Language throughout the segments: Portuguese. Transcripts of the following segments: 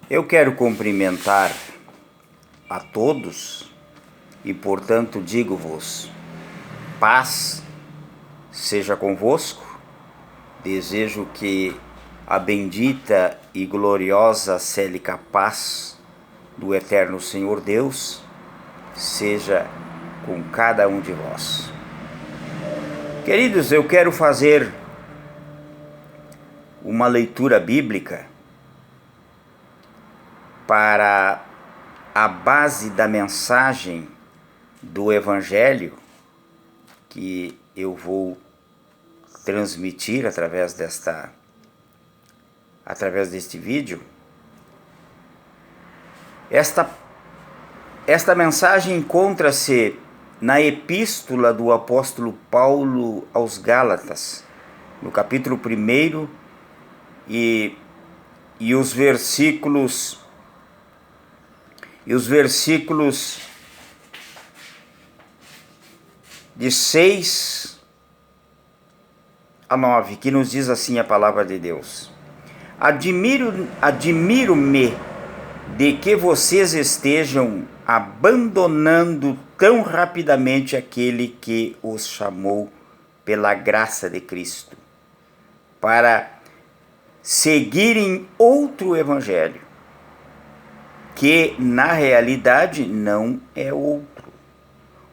Eu quero cumprimentar a todos e, portanto, digo-vos: paz seja convosco. Desejo que a bendita e gloriosa célica paz do eterno Senhor Deus seja com cada um de vós. Queridos, eu quero fazer uma leitura bíblica para a base da mensagem do Evangelho que eu vou transmitir através deste vídeo. Esta mensagem encontra-se na epístola do apóstolo Paulo aos Gálatas, no capítulo 1 e os versículos de 6 a 9, que nos diz assim a palavra de Deus: Admiro-me de que vocês estejam abandonando tão rapidamente aquele que os chamou pela graça de Cristo, para seguirem outro evangelho, que na realidade não é outro.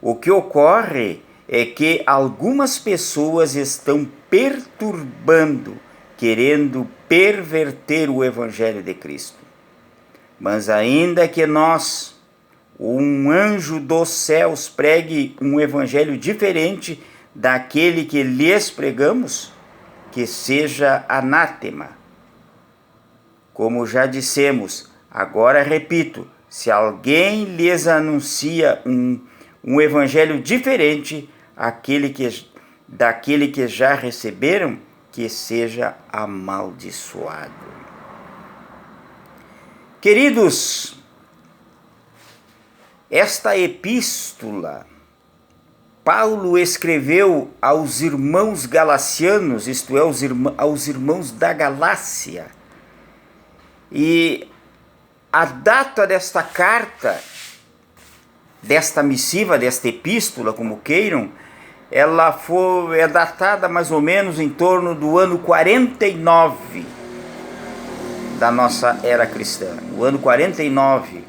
O que ocorre é que algumas pessoas estão perturbando, querendo perverter o evangelho de Cristo. Mas ainda que nós, um anjo dos céus, pregue um evangelho diferente daquele que lhes pregamos, que seja anátema. Como já dissemos, agora repito: se alguém lhes anuncia um evangelho diferente daquele que já receberam, que seja amaldiçoado. Queridos, esta epístola Paulo escreveu aos irmãos galacianos, isto é, aos irmãos da Galácia. E a data desta carta, desta missiva, desta epístola, como queiram, ela é datada mais ou menos em torno do ano 49 da nossa era cristã. O ano 49,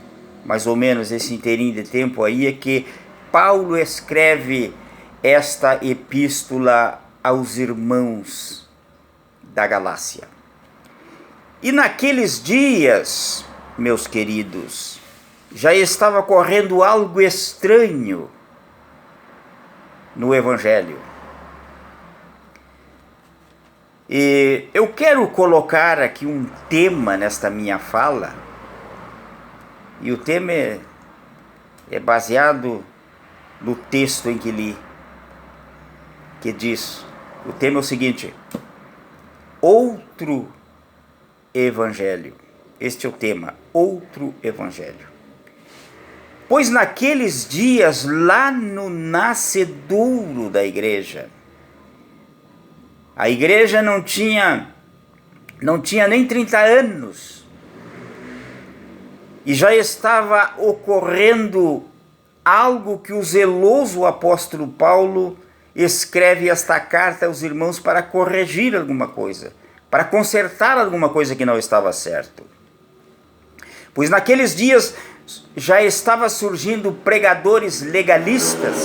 mais ou menos esse inteirinho de tempo aí, é que Paulo escreve esta epístola aos irmãos da Galácia. E naqueles dias, meus queridos, já estava ocorrendo algo estranho no Evangelho. E eu quero colocar aqui um tema nesta minha fala, e o tema é baseado no texto em que li, que diz, o tema é o seguinte: outro evangelho. Este é o tema, outro evangelho. Pois naqueles dias, lá no nascedouro da igreja, a igreja não tinha nem 30 anos, e já estava ocorrendo algo que o zeloso apóstolo Paulo escreve esta carta aos irmãos para corrigir alguma coisa, para consertar alguma coisa que não estava certo. Pois naqueles dias já estava surgindo pregadores legalistas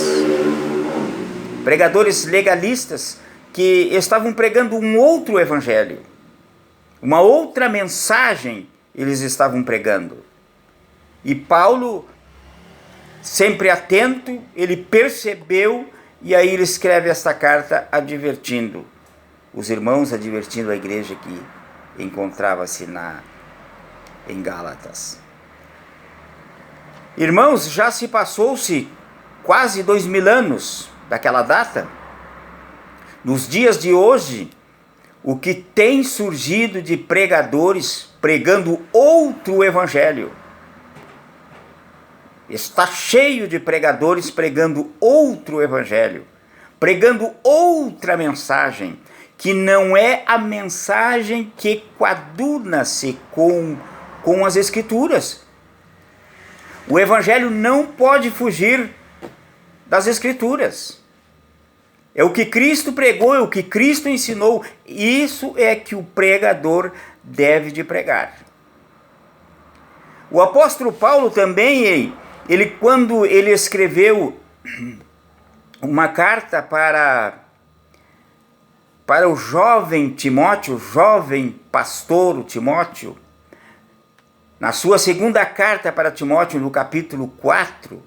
que estavam pregando um outro evangelho, uma outra mensagem eles estavam pregando. E Paulo, sempre atento, ele percebeu, e aí ele escreve esta carta advertindo os irmãos, advertindo a igreja que encontrava-se em Gálatas. Irmãos, já se passou-se quase 2000 anos daquela data. Nos dias de hoje, o que tem surgido de pregadores pregando outro evangelho? Está cheio de pregadores pregando outro evangelho, pregando outra mensagem, que não é a mensagem que coaduna-se com com as Escrituras. O Evangelho não pode fugir das Escrituras. É o que Cristo pregou, é o que Cristo ensinou. Isso é que o pregador deve de pregar. O apóstolo Paulo também, quando ele escreveu uma carta para o jovem Timóteo, o jovem pastor Timóteo, na sua segunda carta para Timóteo, no capítulo 4,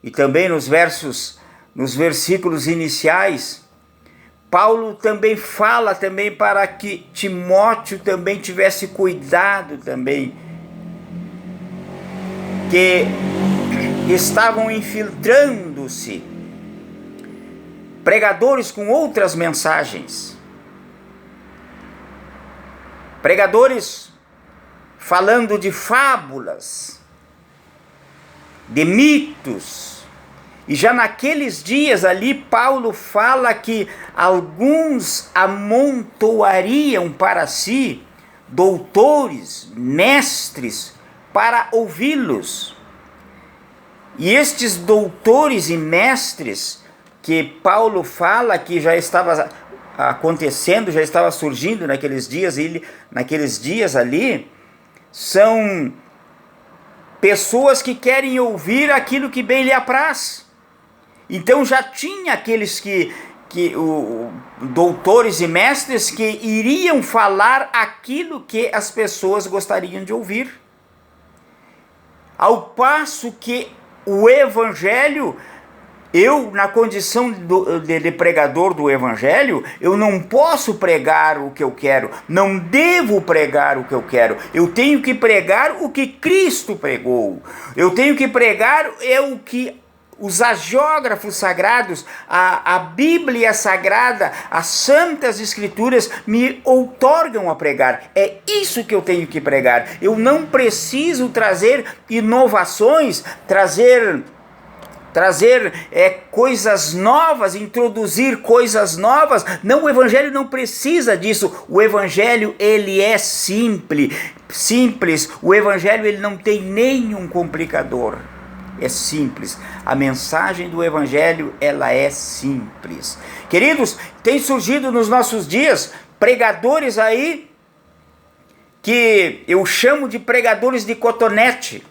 e também nos versículos iniciais, Paulo também fala também para que Timóteo também tivesse cuidado também, que estavam infiltrando-se pregadores com outras mensagens, pregadores falando de fábulas, de mitos. E já naqueles dias ali, Paulo fala que alguns amontoariam para si doutores, mestres, para ouvi-los. E estes doutores e mestres que Paulo fala que já estava acontecendo, já estava surgindo naqueles dias ali, são pessoas que querem ouvir aquilo que bem lhe apraz. Então já tinha aqueles doutores e mestres que iriam falar aquilo que as pessoas gostariam de ouvir. Ao passo que o Evangelho, eu, na condição de pregador do Evangelho, eu não posso pregar o que eu quero, não devo pregar o que eu quero. Eu tenho que pregar o que Cristo pregou. Eu tenho que pregar o que os hagiógrafos sagrados, a Bíblia Sagrada, as Santas Escrituras me outorgam a pregar. É isso que eu tenho que pregar. Eu não preciso trazer inovações, trazer coisas novas, introduzir coisas novas. Não, o Evangelho não precisa disso. O Evangelho, ele é simples. O Evangelho, ele não tem nenhum complicador. É simples. A mensagem do Evangelho, ela é simples. Queridos, tem surgido nos nossos dias pregadores aí que eu chamo de pregadores de cotonete.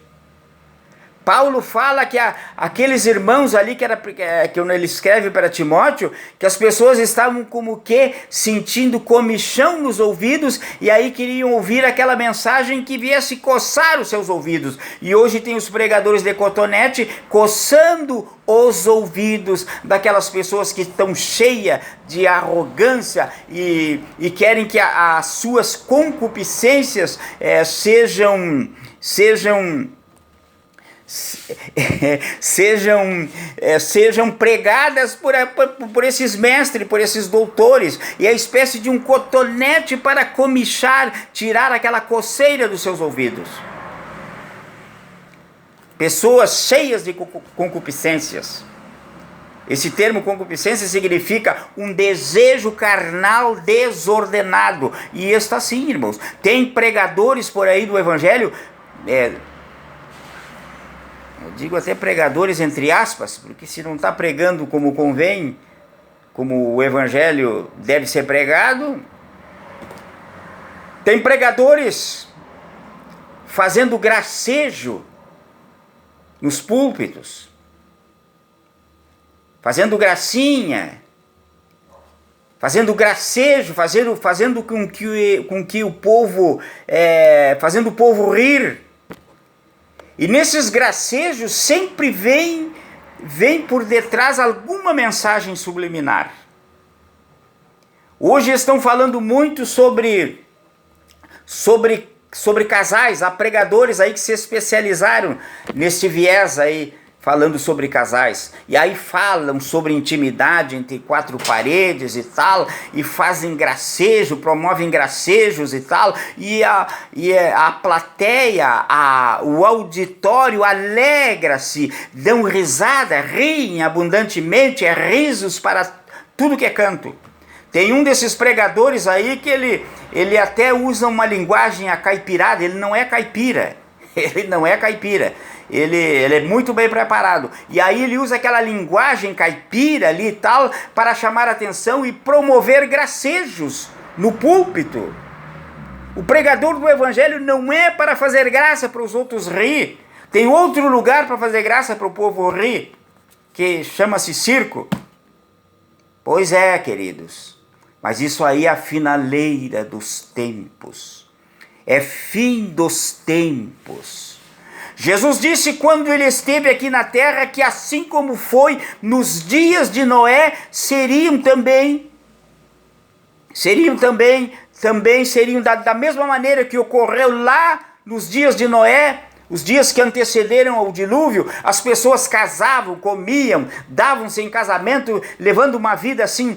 Paulo fala que aqueles irmãos ali, que ele escreve para Timóteo, que as pessoas estavam como que sentindo comichão nos ouvidos, e aí queriam ouvir aquela mensagem que viesse coçar os seus ouvidos. E hoje tem os pregadores de cotonete coçando os ouvidos daquelas pessoas que estão cheias de arrogância e querem que as suas concupiscências sejam pregadas por esses mestres, por esses doutores, e a espécie de um cotonete para comichar, tirar aquela coceira dos seus ouvidos. Pessoas cheias de concupiscências. Esse termo concupiscência significa um desejo carnal desordenado, e está assim, irmãos. Tem pregadores por aí do Evangelho, eu digo até pregadores entre aspas, porque se não está pregando como convém, como o Evangelho deve ser pregado, tem pregadores fazendo gracejo nos púlpitos, fazendo gracinha, fazendo gracejo, fazendo com que o povo, fazendo o povo rir. E nesses gracejos sempre vem por detrás alguma mensagem subliminar. Hoje estão falando muito sobre casais. Há pregadores aí que se especializaram nesse viés aí, falando sobre casais. E aí falam sobre intimidade entre quatro paredes e tal, e fazem gracejo, promovem gracejos e tal, e a plateia, o auditório alegra-se, dão risada, riem abundantemente, risos para tudo que é canto. Tem um desses pregadores aí que ele até usa uma linguagem acaipirada. Ele não é caipira. Ele não é caipira. Ele é muito bem preparado. E aí ele usa aquela linguagem caipira ali e tal para chamar atenção e promover gracejos no púlpito. O pregador do evangelho não é para fazer graça para os outros rir. Tem outro lugar para fazer graça para o povo rir, que chama-se circo. Pois é, queridos. Mas isso aí é a finaleira dos tempos. É fim dos tempos. Jesus disse quando ele esteve aqui na terra que assim como foi nos dias de Noé, seriam também da mesma maneira que ocorreu lá nos dias de Noé, os dias que antecederam ao dilúvio. As pessoas casavam, comiam, davam-se em casamento, levando uma vida assim,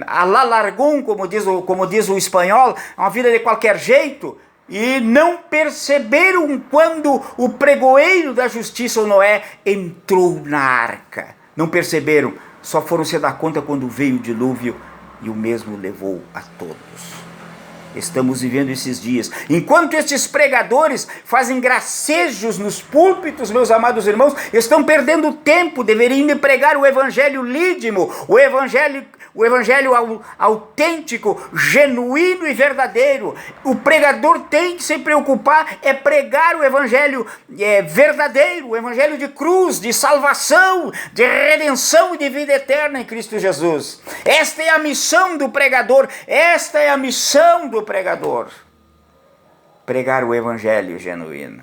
à la largón, como diz o espanhol, uma vida de qualquer jeito, e não perceberam quando o pregoeiro da justiça, o Noé, entrou na arca. Não perceberam, só foram se dar conta quando veio o dilúvio e o mesmo levou a todos. Estamos vivendo esses dias. Enquanto estes pregadores fazem gracejos nos púlpitos, meus amados irmãos, estão perdendo tempo. Deveriam pregar o evangelho lídimo, o evangelho autêntico, genuíno e verdadeiro. O pregador tem que se preocupar é pregar o evangelho verdadeiro, o evangelho de cruz, de salvação, de redenção e de vida eterna em Cristo Jesus. Esta é a missão do pregador, esta é a missão do pregador. Pregar o evangelho genuíno.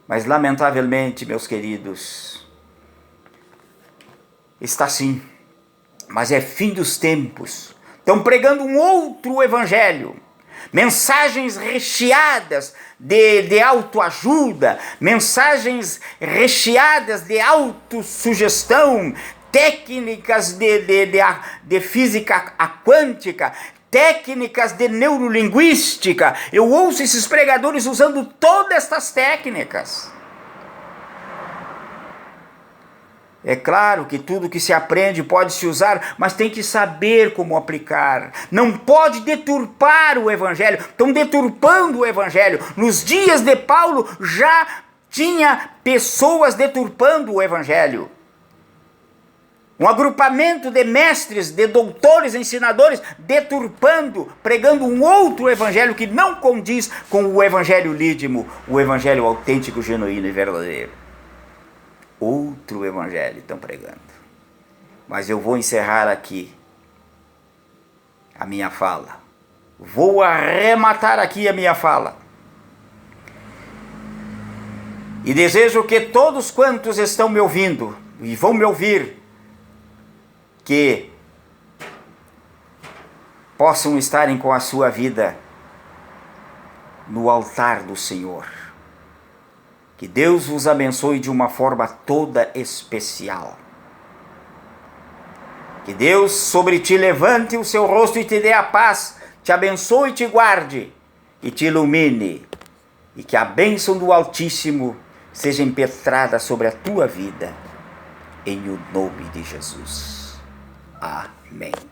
Mas lamentavelmente, meus queridos, está assim. Mas é fim dos tempos. Estão pregando um outro evangelho. Mensagens recheadas de autoajuda, mensagens recheadas de autossugestão, técnicas de física quântica, técnicas de neurolinguística. Eu ouço esses pregadores usando todas estas técnicas. É claro que tudo que se aprende pode se usar, mas tem que saber como aplicar. Não pode deturpar o evangelho. Estão deturpando o evangelho. Nos dias de Paulo já tinha pessoas deturpando o evangelho. Um agrupamento de mestres, de doutores, ensinadores, deturpando, pregando um outro evangelho que não condiz com o evangelho lídimo, o evangelho autêntico, genuíno e verdadeiro. Outro evangelho estão pregando. Mas eu vou encerrar aqui a minha fala. Vou arrematar aqui a minha fala. E desejo que todos quantos estão me ouvindo e vão me ouvir, que possam estarem com a sua vida no altar do Senhor. Que Deus vos abençoe de uma forma toda especial. Que Deus sobre ti levante o seu rosto e te dê a paz, te abençoe e te guarde, e te ilumine. E que a bênção do Altíssimo seja impetrada sobre a tua vida, em o nome de Jesus. Amém.